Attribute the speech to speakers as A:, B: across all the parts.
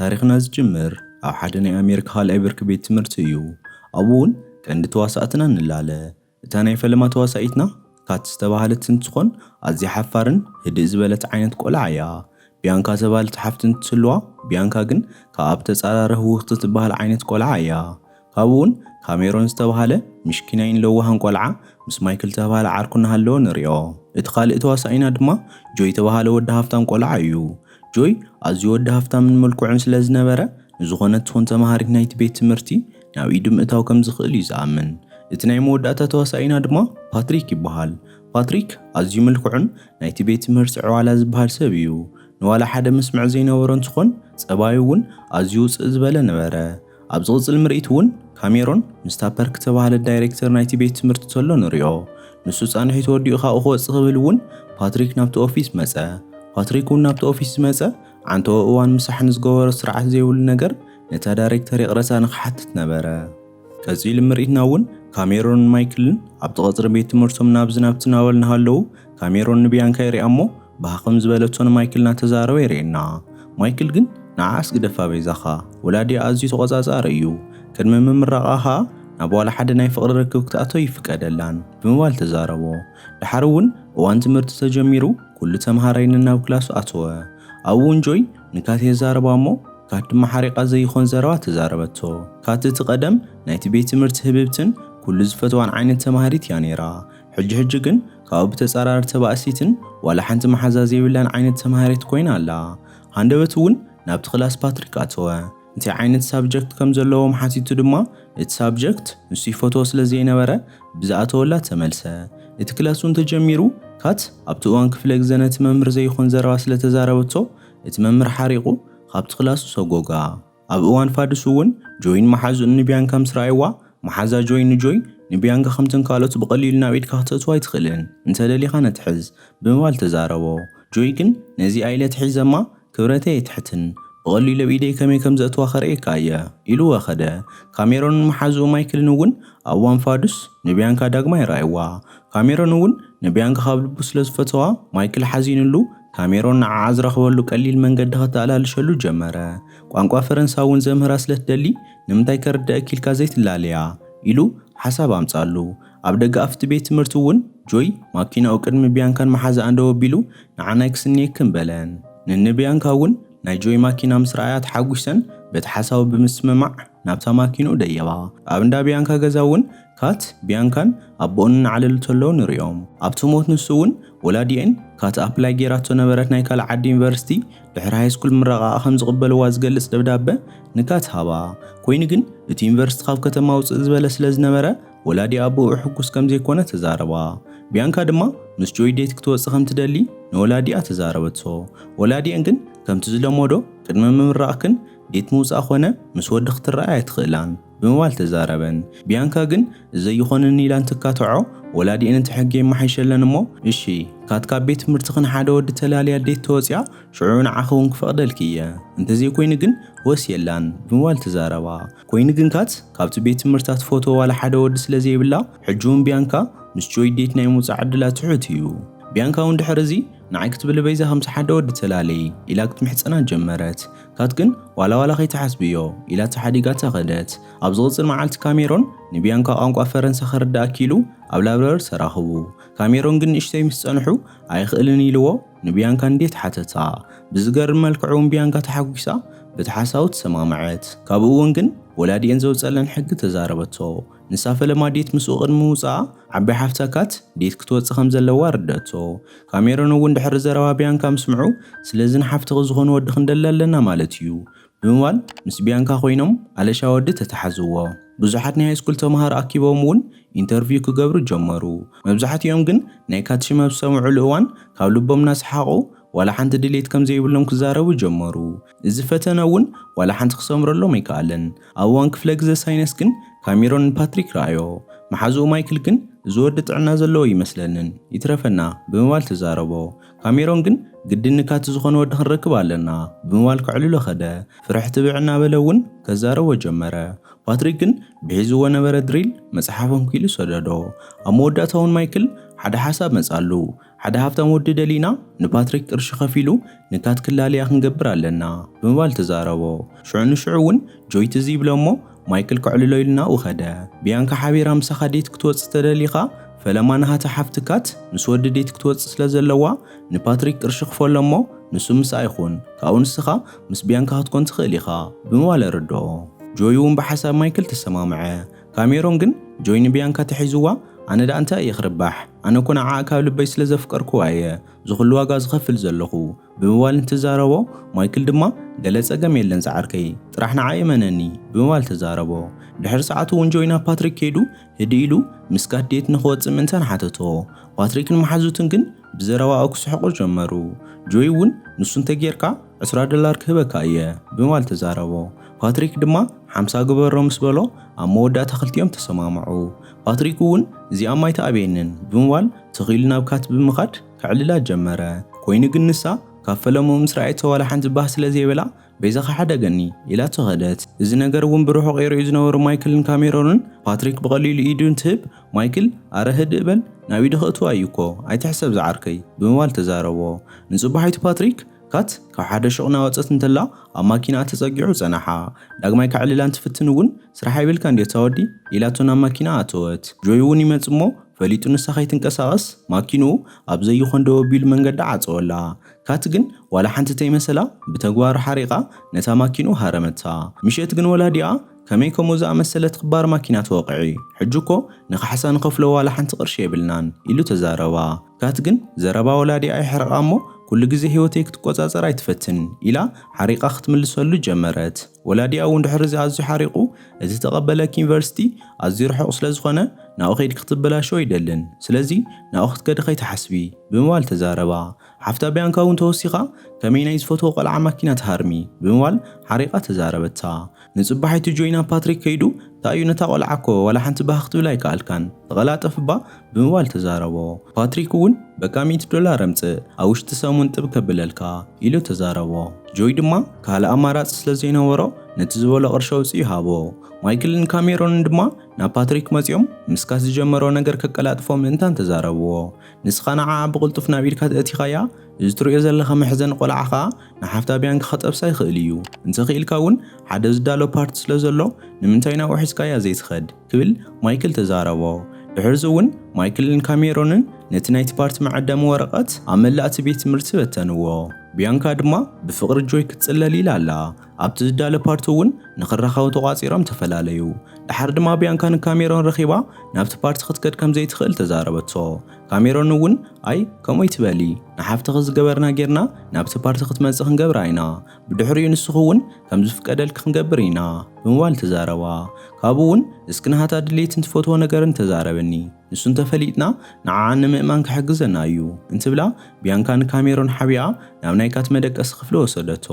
A: ታሪኽና ዝጅምር ኣብ ሓደ ናይ ኣሜሪካ ካልኣይ ብርኪ ቤት ትምህርቲ እዩ። ኣብኡውን ቀንዲ ተዋሳእትና ንላለ እታ ናይ ፈለማ ተዋሳኢትና ካት ዝተባህለት እንትኾን ኣዝያ ሓፋርን ህድእ ዝበለት ዓይነት ቆልዓ እያ። ቢያንካ ተባህለት ሓፍቲ እንትትልዋ ቢያንካ ግን ካብ ተጻራሪ ህውኽቲ ትባህል ዓይነት ቆልዓ እያ። ካብኡውን ካሜሮን ዝተባህለ ምሽኪናይን ለዋሃን ቆልዓ ምስ ማይክል ተባህለ ዓርኩና ሃለዎ ንሪኦ። እቲ ካልእ ተዋሳኢና ድማ ጆይ ተባህለ ወዲ ሃፍታም ቆልዓ እዩ። ጆይ ኣዝዩ ወዲ ሃፍታምን መልኩዕን ስለ ዝነበረ ንዝኾነ ትኾን ተምሃሪት ናይቲ ቤት ትምህርቲ ናብ ኢዱ ምእታው ከም ዝኽእል እዩ ዝኣምን። እቲ ናይ መወዳእታ ተዋሳኢና ድማ ፓትሪክ ይበሃል። ፓትሪክ ኣዝዩ መልኩዕን ናይቲ ቤት ትምህርቲ ዕዋላ ዝበሃል ሰብ እዩ። ንዋላ ሓደ መስምዕ ዘይነበሮ እንትኾን ጸባዩ እውን ኣዝዩ ውፅእ ዝበለ ነበረ። ኣብ ዝቕፅል ምርኢት እውን ካሜሮን ምስ ታፐርክ ተባህለ ዳይሬክተር ናይቲ ቤት ትምህርቲ ተሎ ንሪኦ። ንሱ ጻንሒ ተወዲኡ ካብኡ ክወፅእ ክብል እውን ፓትሪክ ናብቲ ኦፊስ መፀ። ፓትሪክ እውን ናብቲ ኦፊስ ዝመፀ ዓንተወ እዋን ምሳሕ ንዝገበሮ ስርዓት ዘይብሉ ነገር ነታ ዳይሬክተር የቕረሳ ንኽሓትት ነበረ። ቀፂሉ ምርኢትና እውን ካሜሮንን ማይክልን ኣብቲ ቐፅሪ ቤት ትምህርቶም ናብ ዝናብ ትናበሉ እናሃለዉ ካሜሮን ንቢያንካ ይሪኣ እሞ ባህኸም ዝበለቶ ንማይክል እናተዛረበ የርእየና። ማይክል ግን ንዓስ ግደፋ በይዛኻ ወላዲ ኣዝዩ ተቆፃፃሪ እዩ፣ ቅድሚ ምምራቓ ኸኣ ናብ ዋላ ሓደ ናይ ፍቕሪ ርክብ ክትኣቶ ይፍቀደላን ብምባል ተዛረቦ። ድሓር እውን እዋን ትምህርቲ ተጀሚሩ ኩሉ ተምሃራይ ናብ ክላሱ ኣተወ። ኣብኡ እውን ጆይ ንካት የዛረባ እሞ ካት ድማ ሓሪቓ ዘይኾን ዘረባ ተዛረበቶ። ካት እቲ ቀደም ናይቲ ቤት ትምህርቲ ህብብትን ኩሉ ዝፈትዋን ዓይነት ተምሃሪት እያ ነይራ። ሕጂ ግን ካብኡ ብተጻራሪ ተባእሲትን ዋላ ሓንቲ መሓዛ ዘይብላን ዓይነት ተምሃሪት ኮይና ኣላ። ሃንደበት እውን ናብቲ ክላስ ፓትሪክ ኣተወ። እንታይ ዓይነት ሳብጀክት ከም ዘለዎም ሓቲቱ ድማ እቲ ሳብጀክት ንሱ ይፈትዎ ስለ ዘይነበረ ብዝኣተወላ ተመልሰ። እቲ ክላስ እውን ተጀሚሩ ካት ኣብቲ እዋን ክፍለ ግዜ ነቲ መምህር ዘይኾን ዘረባ ስለ ተዛረበቶ እቲ መምህር ሓሪቑ ካብቲ ክላሱ ሰጎጋ። ኣብ እዋን ፋድስ እውን ጆይን መሓዙን ንቢያንካ ምስ ረኣይዋ መሓዛ ጆይ ንጆይ ንቢያንካ ከምትን ካልኦት ብቐሊሉ ናብ ኢድካ ክትእትዋ ኣይትኽእልን እንተደሊኻ ነትሕዝ ብምባል ተዛረቦ። ጆይ ግን ነዚ ኣይለት ሒዘማ ክብረተይ የትሕትን ብቐሊሉ ኣብ ኢደይ ከመይ ከም ዘእትዋ ኸርእየካ እየ ኢሉ ወኸደ። ካሜሮንን መሓዙኡ ማይክልን እውን ኣብ እዋን ፋዱስ ንቢያንካ ዳግማ ይረኣይዋ። ካሜሮን እውን ንቢያንካ ካብ ልቡ ስለ ዝፈተዋ ማይክል ሓዚኑሉ ካሜሮን ንዓዓ ዝረኽበሉ ቀሊል መንገዲ ከተኣላልሸሉ ጀመረ። ቋንቋ ፈረንሳዊ እውን ዘምህራ ስለትደሊ ንምንታይ ከርድአ ኪልካ ዘይትላለያ ኢሉ ሓሳብ ኣምጻሉ። ኣብ ደገ ኣፍቲ ቤት ትምህርቲ እውን ጆይ ማኪናኡ ቅድሚ ቢያንካን መሓዛ እንደው ኣቢሉ ንዓናይ ክስኒየክን በለን። ንቢያንካ እውን ናይ ጆይ ማኪና ምስ ረኣያ ተሓጒሰን በቲ ሓሳቡ ብምስምማዕ ናብታ ማኪንኡ ደየባ። ኣብ እንዳ ቢያንካ ገዛ እውን ካት ቢያንካን ኣቦኡን እናዕለሉ ተለዉ ንሪኦም። ኣብቲ ሞት ንሱ እውን ወላዲአን ካት ኣፕላይ ጌራቶ ነበረት ናይ ካልእ ዓዲ ዩኒቨርሲቲ ድሕሪ ሃይስኩል ምረቓኣ ከም ዝቕበልዋ ዝገልጽ ደብዳበ ንካት ሃባ። ኮይኑ ግን እቲ ዩኒቨርሲቲ ካብ ከተማ ውፅእ ዝበለ ስለ ዝነበረ ወላዲ ኣቦኡ ሕጉስ ከም ዘይኮነ ተዛረባ። ቢያንካ ድማ ምስ ጆይ ዴት ክትወፅእ ከም ትደሊ ንወላዲኣ ተዛረበቶ። ወላዲአን ግን ከምቲ ዝለመዶ ቅድሚ ምምራቕክን ዴት ምውፃእ ኮነ ምስ ወዲ ክትረኣይ ኣይትኽእላን ብምባል ተዛረበን። ቢያንካ ግን ዘይኾነን ኢላ እንትካትዖ ወላዲአን እቲ ሕጊ የመሓይሸለን እሞ እሺ ካት ካብ ቤት ትምህርትኽን ሓደ ወዲ ተላልያ ዴት ተወፅያ ሽዑ ንዓኺ እውን ክፈቕደልኪ እየ እንተዘይኮይኑ ግን ወስ የላን ብምባል ተዛረባ። ኮይኑ ግን ካት ካብቲ ቤት ትምህርታት ፎቶ ዋላ ሓደ ወዲ ስለ ዘይብላ ሕጂ እውን ቢያንካ ምስ ጆይ ዴት ናይ ምውፃእ ዕድላ ትሑት እዩ። ቢያንካ እውን ድሕሪ እዚ ንዓይ ክትብል በይዛ ከምቲ ሓደ ወዲ ተላለይ ኢላ ክትምሕፀና ጀመረት። ካት ግን ዋላ ከይተሓስብዮ ኢላ ተሓዲጋ ተኸደት። ኣብ ዝቕፅል መዓልቲ ካሜሮን ንቢያንካ ቋንቋ ፈረንሳ ክርዳእ ኪሉ ኣብ ላብረሪ ተራኽቡ። ካሜሮን ግን ንእሽተይ ምስ ፀንሑ ኣይኽእልን ኢልዎ ንቢያንካ እንዴት ሓተታ። ብዝገርም መልክዑ እውን ቢያንካ ተሓጒሳ በቲ ሓሳቡ ተሰማምዐት። ካብኡ እውን ግን ወላዲአን ዘውፀለን ሕጊ ተዛረበቶ። ንሳ ፈለማ ዴት ምስኡ ቅድሚ ምውፃኣ ዓባይ ሓፍታ ካት ዴት ክትወፅእ ከም ዘለዋ ርደቶ። ካሜሮን እውን ድሕሪ ዘረባ ቢያንካ ምስምዑ ስለዚ ንሓፍትኺ ዝኾኑ ወዲ ክንደሊ ኣለና ማለት እዩ ብምባል ምስ ቢያንካ ኮይኖም ኣለሻ ወዲ ተተሓዝዎ። ብዙሓት ናይ ሃይስኩል ተምሃሮ ኣኪቦም እውን ኢንተርቪው ክገብሩ ጀመሩ። መብዛሕትኦም ግን ናይ ካት ሽም ኣብ ዝሰምዑሉ እዋን ካብ ልቦም እናሰሓቑ ዋላ ሓንቲ ድሌት ከም ዘይብሎም ክዛረቡ ጀመሩ። እዚ ፈተነ እውን ዋላ ሓንቲ ክሰምረሎም ኣይከኣለን። ኣብ እዋን ክፍለ ግዜ ሳይነስ ግን ካሜሮን ፓትሪክ ረኣዮ። መሓዙኡ ማይክል ግን እዚ ወዲ ጥዕና ዘለዎ ይመስለንን ይትረፈና ብምባል ተዛረቦ። ካሜሮን ግን ግድን ካት ዝኾነ ወዲ ክንረክብ ኣለና ብምባል ክዕልሎ ኸደ። ፍርሕ ትብዕ እናበለ እውን ከዛረቦ ጀመረ። ፓትሪክ ግን ብሒዝዎ ነበረ ድሪል መፅሓፎም ኪሉ ሰደዶ። ኣብ መወዳእታ እውን ማይክል ሓደ ሓሳብ መጻሉ። ሓደ ሃብታም ወዲ ደሊና ንፓትሪክ ቅርሺ ከፊሉ ንካት ክላለያ ክንገብር ኣለና ብምባል ተዛረቦ። ሽዑ ንሽዑ እውን ጆይ ትዝ ይብሎሞ ማይክል ክዕልሎ ኢልና ውኸደ። ቢያንካ ሓቢራ ምሳኻ ዴት ክትወፅእ ተደሊኻ ፈለማ ናሃታ ሓፍትካት ምስ ወዲ ዴት ክትወፅእ ስለ ዘለዋ ንፓትሪክ ቅርሺ ክፈሎሞ ንሱ ምስ ኣይኹን ካብኡ ንስኻ ምስ ቢያንካ ክትኮን ትኽእል ኢኻ ብምባል ረድኦ። ጆይ እውን ብሓሳብ ማይክል ተሰማምዐ። ካሜሮን ግን ጆይ ንቢያንካ ተሒዝዋ ኣነ ዳ እንታይ እየ ክርባሕ ኣነ ኮ ንዓኣ ካብ ልበይ ስለ ዘፍቀርኩዋ እየ ዝኽሉ ዋጋ ዝኸፍል ዘለኹ ብምባል እንትዛረቦ ማይክል ድማ ገለ ፀገም የለን ፃዓርከይ ጥራሕ ንዓይ እመነኒ ብምባል ተዛረቦ። ድሕሪ ሰዓቱ እውን ጆይ ናብ ፓትሪክ ከይዱ ህዲ ኢሉ ምስካት ዴት ንኽወፅእ ምንታን ሓተቶ። ፓትሪክን መሓዙትን ግን ብዘረባኡ ክስሕቁ ጀመሩ። ጆይ እውን ንሱ እንተጌርካ $20 ክህበካ እየ ብምባል ተዛረቦ። ፓትሪክ ድማ 50 ግበሮ ምስ በሎ ኣብ መወዳእታ ክልቲኦም ተሰማምዑ። ፓትሪክ እውን እዚኣ ማይ ተኣብየንን ብምባል ተኺሉ ናብ ካት ብምኻድ ክዕልላ ጀመረ። ኮይኑ ግን ንሳ ካብ ፈለሙ ምስ ረኣየቶ ዋላ ሓንቲ ባህ ስለ ዘይበላ ቤዛኻ ሓደገኒ ኢላ ተኸደት። እዚ ነገር እውን ብሩሑቕ የርእዩ ዝነበሩ ማይክልን ካሜሮንን ፓትሪክ ብቐሊሉ ኢዱ እንትህብ ማይክል ኣረ ህድእ በል ናብ ኢዱ ክእትዋ እዩ እኮ ኣይትሕሰብ ዝዓርከይ ብምባል ተዛረቦ። ንጽባሒቱ ፓትሪክ ካት ካብ ሓደ ሹቕ ናወፀት እንተላ ኣብ ማኪና ተጸጊዑ ጸናሓ። ዳግማይ ክዕልላ እንትፍትን እውን ስራሕ ይብልካ እንዴ ተወዲ ኢላቶ ናብ ማኪና ኣተወት። ጆይ እውን ይመጽ እሞ ፈሊጡ ንሳ ከይትንቀሳቐስ ማኪንኡ ኣብ ዘይኮን ደው ኣቢሉ መንገዲ ዓፀወላ። ካት ግን ዋላ ሓንቲ ተይመሰላ ብተግባር ሓሪቓ ነታ ማኪንኡ ሃረመታ። ምሸት ግን ወላዲኣ ከመይ ከምኡ ዝኣመሰለት ክባር ማኪና ተወቅዒ ሕጂ እኮ ንኻሕሳ ንኸፍሎ ዋላ ሓንቲ ቅርሺ የብልናን ኢሉ ተዛረባ። ካት ግን ዘረባ ወላዲኣ ይሕረቓ እሞ ኩሉ ግዜ ህይወተይ ክትቆጻጸር ኣይትፈትን ኢላ ሓሪቓ ክትምልሰሉ ጀመረት። ወላዲኣ እውን ድሕሪ እዚ ኣዝዩ ሓሪቑ እቲ ተቐበለክ ዩኒቨርሲቲ ኣዝዩ ርሑቕ ስለ ዝኾነ ናብኡ ከይድ ክትበላሾ ይደልን ስለዚ ናብኡ ክትከድ ተሓስቢ ብምባል ተዛረባ። ሓፍታ ቢያንካ እውን ተወሲኻ ከመይ ናይ ዝፈትዎ ቆልዓ ማኪና ተሃርሚ ብምባል ሓሪቓ ተዛረበታ። ንጽባሒቱ ጆይ ናብ ፓትሪክ ከይዱ ታዩ ነታ ቆልዓ እኮ ዋላ ሓንቲ ባህ ክትብል ኣይከኣልካን ተቐላጠፍባ ብምባል ተዛረቦ። ፓትሪክ እውን በቃ $100 ኣምፅእ ኣብ ውሽጢ ሰሙን ጥብ ከብለልካ ኢሉ ተዛረቦ። ጆይ ድማ ካልእ ኣማራፂ ስለ ዘይነበሮ ነቲ ዝበሎ ቅርሺ ኣውፅኡ ይሃቦ። ማይክልን ካሜሮንን ድማ ናብ ፓትሪክ መፂኦም ምስካት ዝጀመሮ ነገር ከቀላጥፎ ምእንታን ተዛረብዎ። ንስኻ ንዓዓ ብቕልጡፍ ናብ ኢድካ ተእቲኻያ እዚ ትሪኦ ዘለኻ መሕዘን ቆልዓኻ ንሓፍታ ቢያንካ ከጠብሳ ይኽእል እዩ እንተኽኢልካ እውን ሓደ ዝዳሎ ፓርቲ ስለ ዘሎ ንምንታይ ናብኡ ሒዝካያ ዘይትኸድ ክብል ማይክል ተዛረቦ። ድሕሪ እዚ እውን ማይክልን ካሜሮንን ነቲ ናይቲ ፓርቲ መዓደሚ ወረቐት ኣብ መላእቲ ቤት ትምህርቲ በተንዎ። ቢያንካ ድማ ብፍቕሪ ጆይ ክትጽለል ኢላ ኣላ። ኣብቲ ዝዳለ ፓርቲ እውን ንኽራኸቡ ተቋፂሮም ተፈላለዩ። ድሓር ድማ ቢያንካ ንካሜሮን ረኺባ ናብቲ ፓርቲ ክትከድ ከም ዘይትኽእል ተዛረበቶ። ካሜሮን እውን ኣይ ከምኡ ይትበሊ ንሓፍትኺ ዝገበርና ጌርና ናብቲ ፓርቲ ክትመጽእ ክንገብር ኢና ብድሕሪኡ ንስኹ እውን ከም ዝፍቀደልክ ክንገብር ኢና ብምባል ተዛረባ። ካብኡ እውን እስኪ ናሃታ ድሌት እንትፈትዎ ነገርን ተዛረበኒ ንሱ እንተፈሊጥና ንዓዓ ንምእማን ክሕግዘና እዩ እንትብላ ቢያንካ ንካሜሮን ሓቢኣ ናብ ናይ ካት መደቀሲ ክፍሊ ወሰደቶ።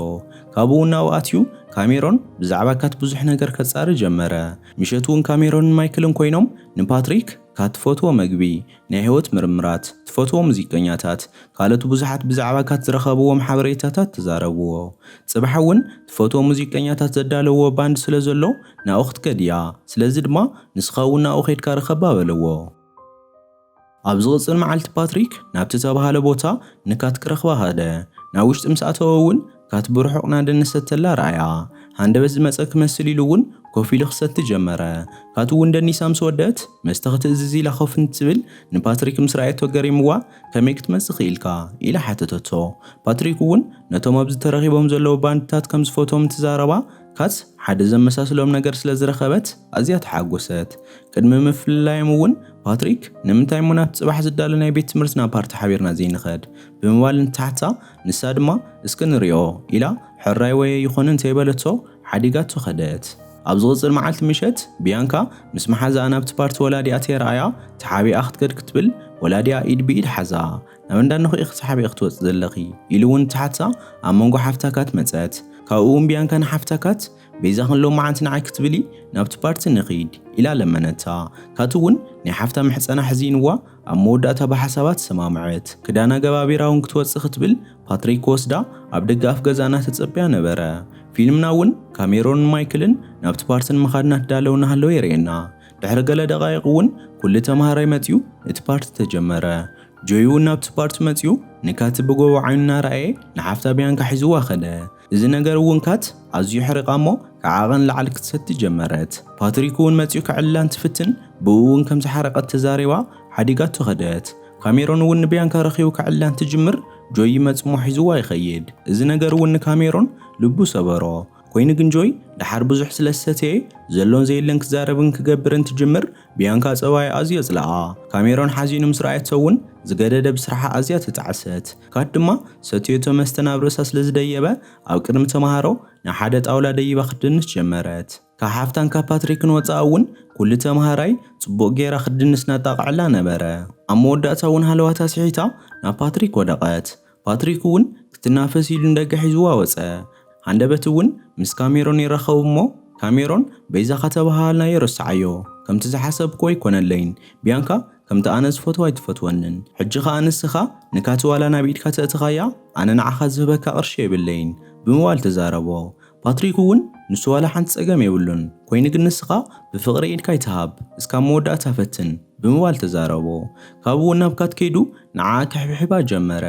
A: ካብኡ እውን ናብኡ ኣትዩ ካሜሮን ብዛዕባ ካት ብዙሕ ነገር ከጻሪ ጀመረ። ምሸት እውን ካሜሮንን ማይክልን ኮይኖም ንፓትሪክ ካት ትፈትዎ መግቢ ናይ ህይወት ምርምራት ትፈትዎ ሙዚቀኛታት ካልኦት ብዙሓት ብዛዕባ ካት ዝረኸብዎም ሓበሬታታት ተዛረብዎ። ጽባሕ እውን ትፈትዎ ሙዚቀኛታት ዘዳለዎ ባንድ ስለ ዘሎ ናብኡ ክትከድያ ስለዚ ድማ ንስኻ እውን ናብኡ ከይድካ ረኸባ በለዎ። ኣብ ዝቕፅል መዓልቲ ፓትሪክ ናብቲ ተባሃለ ቦታ ንካት ክረኽባ ኸደ። ናብ ውሽጢ ምስ ኣተወ እውን ካት ብርሑቕ ናደነሰት ተላ ረኣያ። ሃንደበት ዝመፀ ክመስል ኢሉ እውን ኮፍ ኢሉ ክሰቲ ጀመረ። ካት እውን ደኒሳ ምስ ወደአት መስተ ክትእዝዝ ኢላ ኮፍ እንትብል ንፓትሪክ ምስ ረኣየቶ ገሪምዋ ከመይ ክትመጽእ ክኢልካ ኢላ ሓተተቶ። ፓትሪክ እውን ነቶም ኣብዚ ተረኺቦም ዘለዉ ባንድታት ከም ዝፈትዎም ትዛረባ ካት ሓደ ዘመሳስሎም ነገር ስለ ዝረኸበት ኣዝያ ተሓጎሰት። ቅድሚ ምፍልላዮም እውን ፓትሪክ ንምንታይ ሙናት ጽባሕ ዝዳለ ናይ ቤት ትምህርትና ፓርቲ ሓቢርና ዘይንኸድ ብምባል እንትሓታ ንሳ ድማ እስኪ ንሪኦ ኢላ ሕራይ ወይ ይኾን እንተይበለቶ ሓዲጋቶ ኸደት። ኣብ ዝቕፅል መዓልቲ ምሸት ቢያንካ ምስ መሓዛኣ ናብቲ ፓርቲ ወላዲኣ ተረኣያ ተሓቢኣ ክትከድ ክትብል ወላዲኣ ኢድ ብኢድ ሓዛ ናብ እንዳንኹ ኢኺ ተሓቢኣ ክትወፅእ ዘለኺ ኢሉ እውን ትሓታ ኣብ መንጎ ሓፍታካት መፀት። ካብኡ እውን ቢያንካ ንሓፍታካት ቤዛ ክንሎ መዓንቲ ንዓይ ክትብሊ ናብቲ ፓርቲ ንኺድ ኢላ ለመነታ። ካት እውን ናይ ሓፍታ ምሕፀና ሕዚንዋ ኣብ መወዳእታ ብሓሳባት ሰማምዐት። ክዳና ገባቢራ እውን ክትወፅእ ክትብል ፓትሪክ ወስዳ ኣብ ደጋፍ ገዛና ተጸቢያ ነበረ። ፊልምና እውን ካሜሮንን ማይክልን ናብቲ ፓርትን መኻድና ትዳለውና ሃለዉ የርእየና። ድሕሪ ገለ ደቓይቕ እውን ኩሉ ተምሃራይ መፅዩ እቲ ፓርቲ ተጀመረ። ጆይ እውን ናብቲ ፓርቲ መፅዩ ንካት ብጎቦ ዓይኑ እናረኣየ ንሓፍታ ቢያንካ ሒዝዋ ኸደ። እዚ ነገር እውን ካት ኣዝዩ ሕሪቓ እሞ ከዓቐን ላዕሊ ክትሰቲ ጀመረት። ፓትሪክ እውን መፅዩ ክዕልላ እንትፍትን ብኡ እውን ከም ዝሓረቐት ተዛሪባ ሓዲጋቶ ኸደት። ካሜሮን እውን ንቢያንካ ረኺቡ ክዕልላ እንትጅምር ጆይ መፅሞ ሒዝዋ ይኸይድ። እዚ ነገር እውን ንካሜሮን ልቡ ሰበሮ። ኮይኑ ግን ጆይ ድሓር ብዙሕ ስለዝሰተየ ዘሎን ዘየለን ክዛረብን ክገብርን ትጅምር ቢያንካ ፀባይ ኣዝዮ የፅልኣ። ካሜሮን ሓዚኑ ምስ ረኣየቶ እውን ዝገደደ ብስራሓ ኣዝያ ተጣዕሰት። ካት ድማ ሰትየቶ መስተ ናብ ርእሳ ስለዝደየበ ኣብ ቅድሚ ተምሃሮ ናብ ሓደ ጣውላ ደይባ ክድንስ ጀመረት። ካብ ሓፍታን ካብ ፓትሪክን ወፃኣ እውን ኩሉ ተምሃራይ ጽቡቕ ጌራ ክድንስ እናጣቕዕላ ነበረ። ኣብ መወዳእታ እውን ሃለዋታ ስሒታ ናብ ፓትሪክ ወደቐት። ፓትሪክ እውን ክትናፈስ ኢሉ እንደገ ሒዝዋ ወፀ። ሃንደበት እውን ምስ ካሜሮን ይረኸቡ እሞ ካሜሮን በይዛኻ ተባሃልና የረስዓዮ ከምቲ ዝሓሰብኮ ይኮነለይን ቢያንካ ከምቲ ኣነ ዝፈትዋ ኣይትፈትወንን ሕጂ ኸ ኣንስኻ ንካቲ ዋላ ናብ ኢድካ ተእትኻያ ኣነ ንዓኻ ዝህበካ ቅርሺ የብለይን ብምባል ተዛረቦ። ፓትሪክ እውን ንሱ ዋላ ሓንቲ ፀገም የብሉን ኮይኑ ግን ንስኻ ብፍቕሪ ኢድካ ይትሃብ እስካብ መወዳእታ ፈትን ብምባል ተዛረቦ። ካብኡ እውን ናብ ካት ከይዱ ንዓኣ ክሕብሕባ ጀመረ።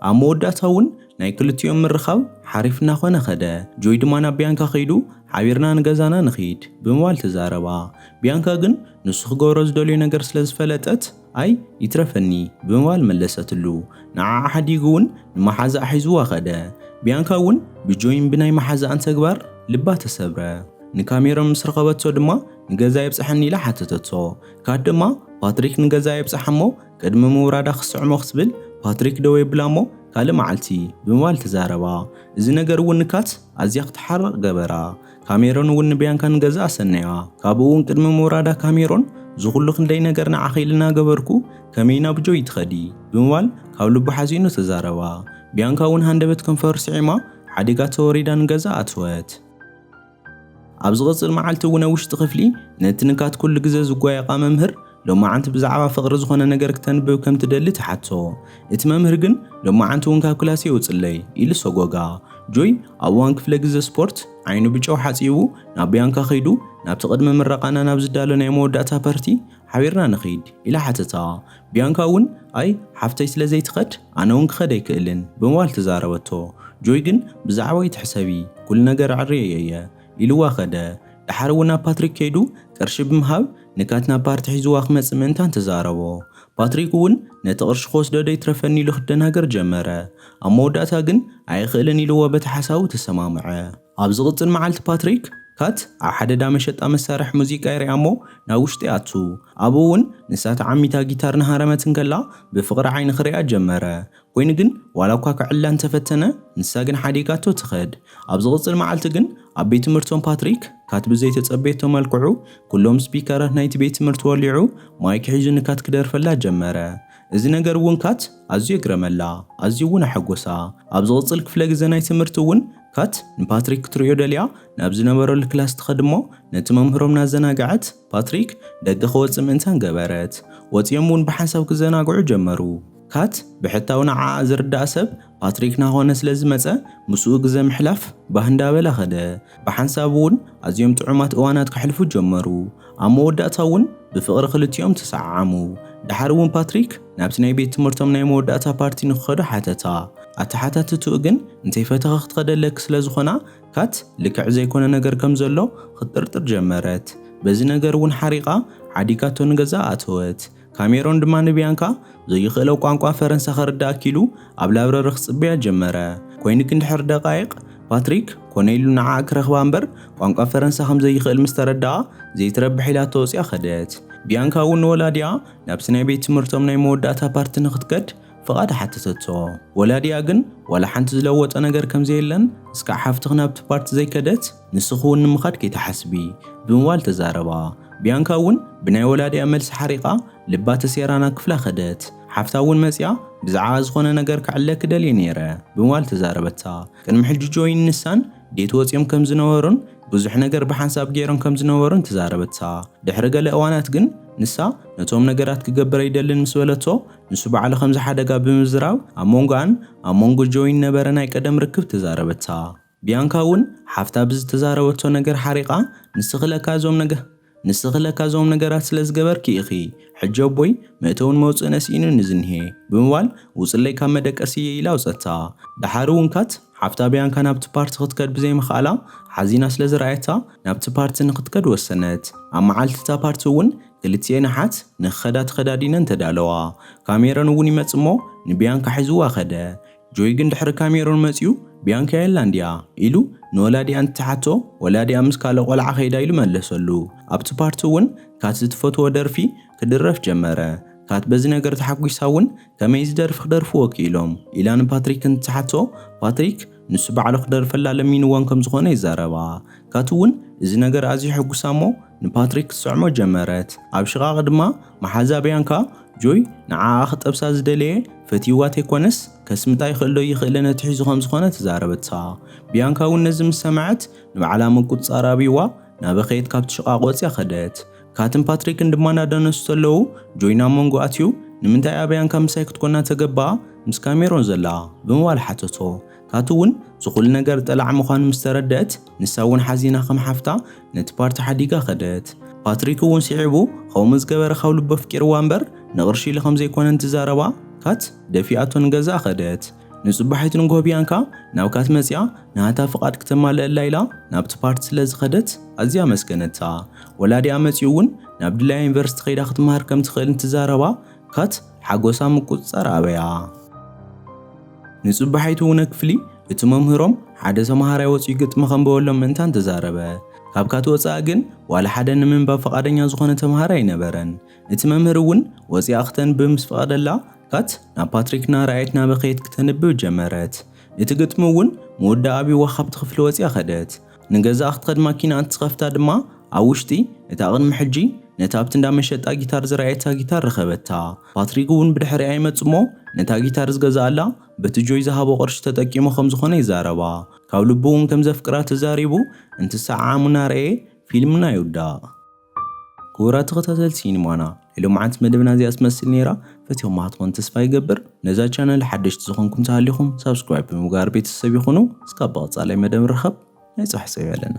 A: ኣብ መወዳእታ እውን ናይ ክልቲኦም ምርኻብ ሓሪፍ እናኾነ ኸደ። ጆይ ድማ ናብ ቢያንካ ከይዱ ሓቢርና ንገዛና ንኺድ ብምባል ተዛረባ። ቢያንካ ግን ንሱ ክገብሮ ዝደልዮ ነገር ስለዝፈለጠት ኣይ ይትረፈኒ ብምባል መለሰትሉ። ንዓዓ ሓዲጉ እውን ንማሓዛእ ሒዝዋ ኸደ። ቢያንካ እውን ብጆይን ብናይ ማሓዛእን ተግባር ልባ ተሰብረ። ንካሜሮን ምስ ረኸበቶ ድማ ንገዛ የብፅሐኒ ኢላ ሓተተቶ። ካት ድማ ፓትሪክ ንገዛ የብፅሐ እሞ ቅድሚ ምውራዳ ክስዕሞ ክትብል ፓትሪክ ደው የብላ እሞ ካልእ መዓልቲ ብምባል ተዛረባ። እዚ ነገር እውን ንካት ኣዝያ ክትሓርቕ ገበራ። ካሜሮን እውን ንቢያንካ ንገዛ ኣሰነያ። ካብኡ እውን ቅድሚ ምውራዳ ካሜሮን ዝኹሉ ክንደይ ነገር ንዓኺ ኢልና ገበርኩ ከመይ ናብ ጆይ ትኸዲ ብምባል ካብ ልቡ ሓዚኑ ተዛረባ። ቢያንካ እውን ሃንደበት ከንፈር ስዒማ ሓዲጋ ተወሪዳ ንገዛ ኣትወት። ኣብ ዝቕፅል መዓልቲ እውን ውሽጢ ክፍሊ ነቲ ንካት ኩሉ ግዜ ዝጓየቓ መምህር ሎማዓንቲ ብዛዕባ ፍቕሪ ዝኾነ ነገር ክተንብብ ከም ትደሊ ተሓቶ። እቲ መምህር ግን ሎማዓንቲ እውን ካብ ክላስ የውፅለይ ኢሉ ሰጎጋ። ጆይ ኣብ እዋን ክፍለ ግዜ ስፖርት ዓይኑ ብጨው ሓፂቡ ናብ ቢያንካ ከይዱ ናብቲ ቅድሚ ምረቓና ናብ ዝዳሎ ናይ መወዳእታ ፓርቲ ሓቢርና ንኺድ ኢላ ሓተታ። ቢያንካ እውን ኣይ ሓፍተይ ስለ ዘይትኸድ ኣነ እውን ክኸድ ኣይክእልን ብምባል ተዛረበቶ። ጆይ ግን ብዛዕባይ ትሕሰቢ ኩሉ ነገር ዕርየየ እየ ኢልዋ ኸደ። ድሓር እውን ናብ ፓትሪክ ከይዱ ቅርሺ ብምሃብ ንካት ናብ ፓርቲ ሒዝዋ ክመፅእ ምእንታን ተዛረቦ። ፓትሪክ እውን ነቲ ቅርሺ ክወስዶ ዶ ይትረፈኒ ኢሉ ክደናገር ጀመረ። ኣብ መወዳእታ ግን ኣይኽእልን ኢልዎ በቲ ሓሳቡ ተሰማምዐ። ኣብ ዝቕፅል መዓልቲ ፓትሪክ ካት ኣብ ሓደ ዳ መሸጣ መሳርሒ ሙዚቃ ይርያ እሞ ናብ ውሽጢ ኣቱ። ኣብኡ እውን ንሳት ዓሚታ ጊታር ንሃረመትን ከላ ብፍቕሪ ዓይኒ ክሪኣ ጀመረ። ኮይኑ ግን ዋላ እኳ ክዕላ እንተፈተነ ንሳ ግን ሓዲጋቶ ትኸድ። ኣብ ዝቕፅል መዓልቲ ግን ኣብ ቤት ትምህርቶም ፓትሪክ ካት ብዘይ ተፀበየቶ መልክዑ ኩሎም ስፒከራት ናይቲ ቤት ትምህርቲ ወሊዑ ማይክ ሒዙ ንካት ክደርፈላ ጀመረ። እዚ ነገር እውን ካት ኣዝዩ የግረመላ ኣዝዩ እውን ኣሐጎሳ። ኣብ ዝቕፅል ክፍለ ግዜ ናይ ትምህርቲ እውን ካት ንፓትሪክ ክትሪኦ ደልያ ናብ ዝነበረሉ ክላስ ትኸድ እሞ ነቲ መምህሮም ናዘናግዐት ፓትሪክ ደገ ክወፅእ ምእንታን ገበረት። ወፂኦም እውን ብሓንሳብ ክዘናግዑ ጀመሩ። ካት ብሕታው ንዓኣ ዝርዳእ ሰብ ፓትሪክ ናኾነ ስለዝመፀ ምስኡ ግዜ ምሕላፍ ባህ እንዳበላ ኸደ። ብሓንሳብ እውን ኣዝዮም ጥዑማት እዋናት ከሕልፉ ጀመሩ። ኣብ መወዳእታ እውን ብፍቕሪ ክልቲኦም ተሰዓዓሙ። ድሓር እውን ፓትሪክ ናብቲ ናይ ቤት ትምህርቶም ናይ መወዳእታ ፓርቲ ንክኸዱ ሓተታ። ኣተሓታትቱ ግን እንተይፈተኻ ክትኸደለክ ስለ ዝኾና ካት ልክዕ ዘይኮነ ነገር ከም ዘሎ ክትጥርጥር ጀመረት። በዚ ነገር እውን ሓሪቓ ሓዲጋቶ ንገዛ ኣተወት። ካሜሮን ድማ ንቢያንካ ዘይኽእለው ቋንቋ ፈረንሳ ክርዳእ ኣኪሉ ኣብ ላብረሪ ክፅበያ ጀመረ። ኮይኑ ግን ድሕሪ ደቃይቕ ፓትሪክ ኮነ ኢሉ ንዓኣ ክረኽባ እምበር ቋንቋ ፈረንሳ ከም ዘይኽእል ምስ ተረድኣ ዘይትረብሕ ኢላ ተወፅያ ኸደት። ቢያንካ እውን ንወላዲኣ ናብቲ ናይ ቤት ትምህርቶም ናይ መወዳእታ ፓርቲ ንክትከድ ፍቓድ ሓተተቶ። ወላዲኣ ግን ዋላ ሓንቲ ዝለወጠ ነገር ከም ዘየለን እስካዕ ሓፍትኽ ናብቲ ፓርቲ ዘይከደት ንስኹ እውን ንምኻድ ከይተሓስቢ ብምባል ተዛረባ። ቢያንካ እውን ብናይ ወላዲኣ መልሲ ሓሪቓ ልባ ተሴራና ክፍላ ኸደት። ሓፍታ እውን መፅያ ብዛዕባ ዝኾነ ነገር ክዕለክ ደልየ ነይረ ብምባል ተዛረበታ። ቅድሚ ሕጂ ጆይን ንሳን ዴት ወፂኦም ከም ዝነበሩን ብዙሕ ነገር ብሓንሳብ ገይሮም ከም ዝነበሩን ተዛረበታ። ድሕሪ ገለ እዋናት ግን ንሳ ነቶም ነገራት ክገብር ይደልን ምስ በለቶ ንሱ ባዕሉ ከምዚ ሓደጋ ብምዝራብ ኣብ ሞንጎኣን ኣብ ሞንጎ ጆይን ነበረ ናይ ቀደም ርክብ ተዛረበታ። ቢያንካ እውን ሓፍታ ብዝተዛረበቶ ነገር ሓሪቓ ንስኽለካ ንስኽለካ ዞም ነገራት ስለ ዝገበርኪ ኢኺ ሕጂ ኣቦይ መእተውን መውፅእ ነሲኢኑ ንዝንሄ ብምባል ውፅለይ ካብ መደቀሲ ኢላ ውፀታ ድሓር እውን ካት ሓፍታ ቢያንካ ናብቲ ፓርቲ ክትከድ ብዘይምኽኣላ ሓዚና ስለ ዝረኣየታ ናብቲ ፓርቲ ንክትከድ ወሰነት ኣብ መዓልቲ እታ ፓርቲ እውን ክልቲአን ኣሓት ንኽኸዳ ተኸዳዲነን ተዳለዋ ካሜራን እውን ይመጽእ እሞ ንቢያንካ ሒዝዋ ኸደ ጆይ ግን ድሕሪ ካሜራን መጺኡ ቢያንካ የላንድያ ኢሉ ንወላዲኣ እንትሓቶ ወላዲኣ ምስ ካልእ ቆልዓ ኸይዳ ኢሉ መለሰሉ ኣብቲ ፓርቲ እውን ካት ዝትፈትዎ ደርፊ ክድረፍ ጀመረ ካት በዚ ነገር ተሓጒሳ እውን ከመይ ዝደርፊ ክደርፉ ወኪሎም ኢላ ንፓትሪክ እንትሓቶ ፓትሪክ ንሱ ባዕሉ ክደርፈላ ለሚንዋን ከም ዝኾነ ይዛረባ ካት እውን እዚ ነገር ኣዝዩ ሕጉሳ እሞ ንፓትሪክ ትስዕሞ ጀመረት ኣብ ሽቓቕ ድማ መሓዛ ቢያንካ ጆይ ንዓኣ ክጠብሳ ዝደለየ ፈቲዋት ኣይኮነስ ከስምታ ይኽእሎ ይኽእለን ትሒዙ ከም ዝኾነ ተዛረበታ ቢያንካ እውን ነዚ ምስ ሰምዐት ንባዕላ ምቁፅፃር ኣብይዋ ናበኸየት ካብቲ ሽቓቕ ወፂያ ኸደት ካትን ፓትሪክን ድማ ናዳነሱ ተለዉ ጆይና መንጎ ኣትዩ ንምንታይ ቢያንካ ምሳይ ክትኮና ተገባኣ ምስ ካሜሮን ዘላ ብምባል ሓተቶ ካት እውን ዝኹሉ ነገር ጠላዕ ምዃኑ ምስ ተረድአት ንሳ እውን ሓዚና ከም ሓፍታ ነቲ ፓርቲ ሓዲጋ ኸደት ፓትሪክ እውን ሲዒቡ ከምኡ ዝገበረ ካብ ልቡ ኣፍቂርዋ እምበር ንቕርሺ ኢሉ ከም ዘይኮነን ትዛረባ ካት ደፊኣቶ ንገዛ ኸደት ንጽባሒት ንጎ ቢያንካ ናብ ካት መጽያ ናታ ፍቓድ ክተማልአላ ኢላ ናብቲ ፓርቲ ስለ ዝኸደት ኣዝያ መስገነታ ወላዲኣ መጽኡ እውን ናብ ድላይ ዩኒቨርሲቲ ኸይዳ ክትመሃር ከም ትኽእል ትዛረባ ካት ሓጎሳ ምቁፅፃር ኣበያ ንጽባሒት እውን ክፍሊ እቲ መምህሮም ሓደ ተማሃራይ ወጽኡ ይግጥም ከምበወሎም ምንታን ተዛረበ ካብ ካት ወጻእ ግን ዋላ ሓደ ንምንባብ ፈቃደኛ ዝኾነ ተማሃራይ ነበረን እቲ መምህር እውን ወጽኣ ክተንብብ ምስ ፈቀደላ ካት ናብ ፓትሪክና ራእየትና በኸየት ክተንብብ ጀመረት እቲ ግጥም እውን መወዳ ኣብይዋ ካብቲ ክፍሊ ወጽኣ ኸደት ንገዛ ክትኸድ ማኪና እንትኸፍታ ድማ ኣብ ውሽጢ እቲ ቅድሚ ሕጂ ነታ ኣብቲ እንዳመሸጣ ጊታር ዝረኣየታ ጊታር ረኸበታ ፓትሪክ እውን ብድሕሪኣ ይመጽእ እሞ ነታ ጊታር ዝገዛኣላ በቲ ጆይ ዝሃቦ ቅርሺ ተጠቂሙ ከም ዝኾነ ይዛረባ ካብ ልቡ እውን ከም ዘፍቅራ ተዛሪቡ እንትሰዓዓሙና ረአየ ፊልምና ይውዳእ ክቡራት ተኸታተልቲ ሲኒማና ኢሉምዓት መደብና እዚኣ ትመስል ነይራ ፈቲኹም ማሕትኾን ተስፋ ይገብር ነዛ ቻነል ሓደሽቲ ዝኾንኩም ተሃሊኹም ሰብስክራይብ ብምግባር ቤተሰብ ይኹኑ እስካብ በቐጻላይ መደብ ንረኸብ ናይ ጽባሕ ሰው ይበለና